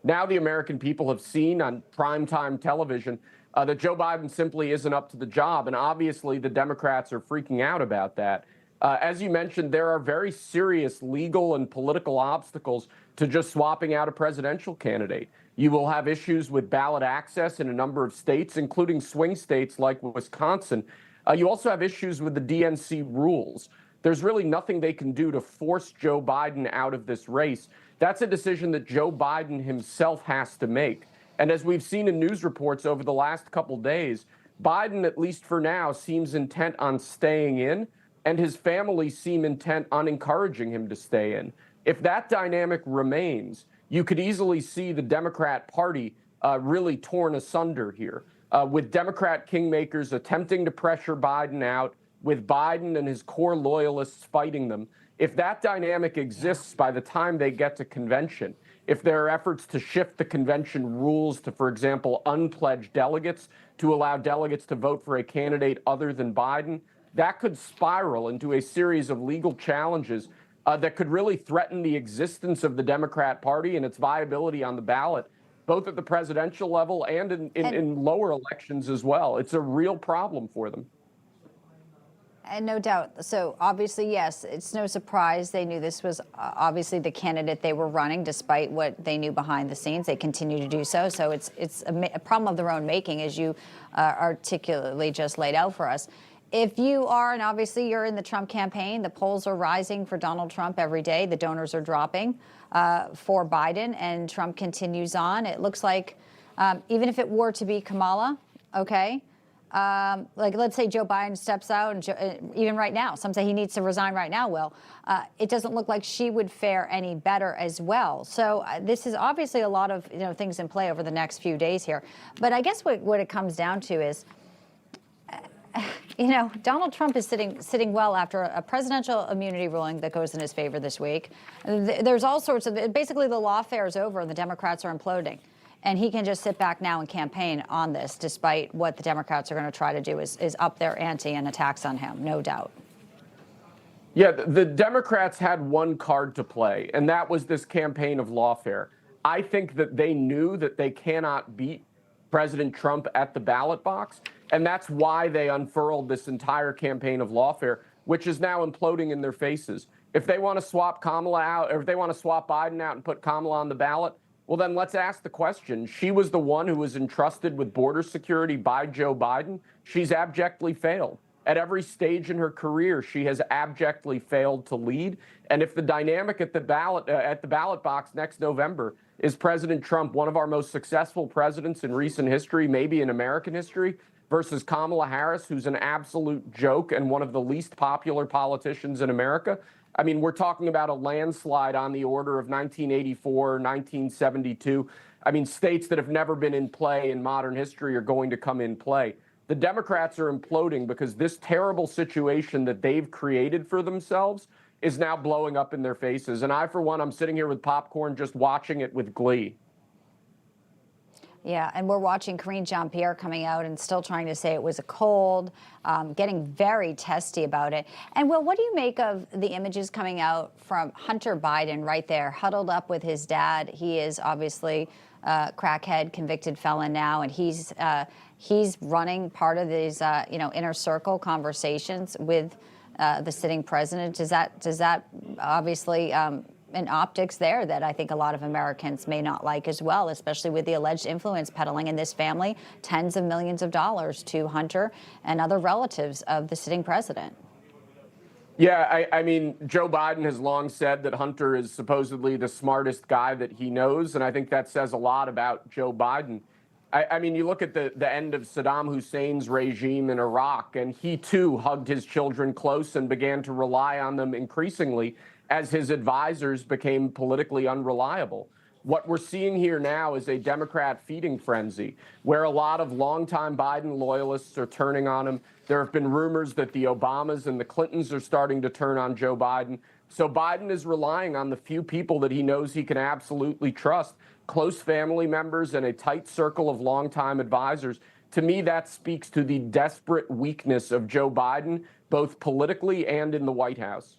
Now the American people have seen on primetime television that Joe Biden simply isn't up to the job. And obviously the Democrats are freaking out about that. As you mentioned, there are very serious legal and political obstacles to just swapping out a presidential candidate. You will have issues with ballot access in a number of states, including swing states like Wisconsin. You also have issues with the DNC rules. There's really nothing they can do to force Joe Biden out of this race. That's a decision that Joe Biden himself has to make. And as we've seen in news reports over the last couple days, Biden, at least for now, seems intent on staying in, and his family seem intent on encouraging him to stay in. If that dynamic remains, you could easily see the Democrat Party really torn asunder here, with Democrat kingmakers attempting to pressure Biden out, with Biden and his core loyalists fighting them. If that dynamic exists by the time they get to convention, if there are efforts to shift the convention rules to, for example, unpledged delegates, to allow delegates to vote for a candidate other than Biden, that could spiral into a series of legal challenges that could really threaten the existence of the Democrat Party and its viability on the ballot, both at the presidential level and in lower elections as well. It's a real problem for them. And no doubt. So obviously, yes, it's no surprise they knew this was obviously the candidate they were running, despite what they knew behind the scenes. They continue to do so. So it's a problem of their own making, as you articulately just laid out for us. If you are, and obviously you're in the Trump campaign, the polls are rising for Donald Trump every day. The donors are dropping for Biden, and Trump continues on. It looks like even if it were to be Kamala, okay, like let's say Joe Biden steps out, and even right now, some say he needs to resign right now, Will, it doesn't look like she would fare any better as well. So this is obviously a lot of things in play over the next few days here. But I guess what it comes down to is, Donald Trump is sitting well after a presidential immunity ruling that goes in his favor this week. There's all sorts of, basically the lawfare is over and the Democrats are imploding. And he can just sit back now and campaign on this, despite what the Democrats are going to try to do is up their ante and attacks on him, no doubt. Yeah, the Democrats had one card to play, and that was this campaign of lawfare. I think that they knew that they cannot beat President Trump at the ballot box, and that's why they unfurled this entire campaign of lawfare, which is now imploding in their faces. If they want to swap Kamala out, or if they want to swap Biden out and put Kamala on the ballot, well, then let's ask the question. She was the one who was entrusted with border security by Joe Biden. She's abjectly failed. At every stage in her career, she has abjectly failed to lead. And if the dynamic at the ballot box next November is President Trump, one of our most successful presidents in recent history, maybe in American history, versus Kamala Harris, who's an absolute joke and one of the least popular politicians in America, I mean, we're talking about a landslide on the order of 1984, 1972. I mean, states that have never been in play in modern history are going to come in play. The Democrats are imploding because this terrible situation that they've created for themselves is now blowing up in their faces. And I, for one, I'm sitting here with popcorn just watching it with glee. Yeah, and we're watching Karine Jean-Pierre coming out and still trying to say it was a cold, getting very testy about it. And Will, what do you make of the images coming out from Hunter Biden right there, huddled up with his dad? He is obviously a crackhead, convicted felon now, and he's running part of these inner circle conversations with the sitting president. Does that obviously and optics there that I think a lot of Americans may not like as well, especially with the alleged influence peddling in this family, tens of millions of dollars to Hunter and other relatives of the sitting president? Yeah, I mean, Joe Biden has long said that Hunter is supposedly the smartest guy that he knows, and I think that says a lot about Joe Biden. I mean, you look at the end of Saddam Hussein's regime in Iraq, and he too hugged his children close and began to rely on them increasingly as his advisors became politically unreliable. What we're seeing here now is a Democrat feeding frenzy where a lot of longtime Biden loyalists are turning on him. There have been rumors that the Obamas and the Clintons are starting to turn on Joe Biden. So Biden is relying on the few people that he knows he can absolutely trust, close family members and a tight circle of longtime advisors. To me, that speaks to the desperate weakness of Joe Biden, both politically and in the White House.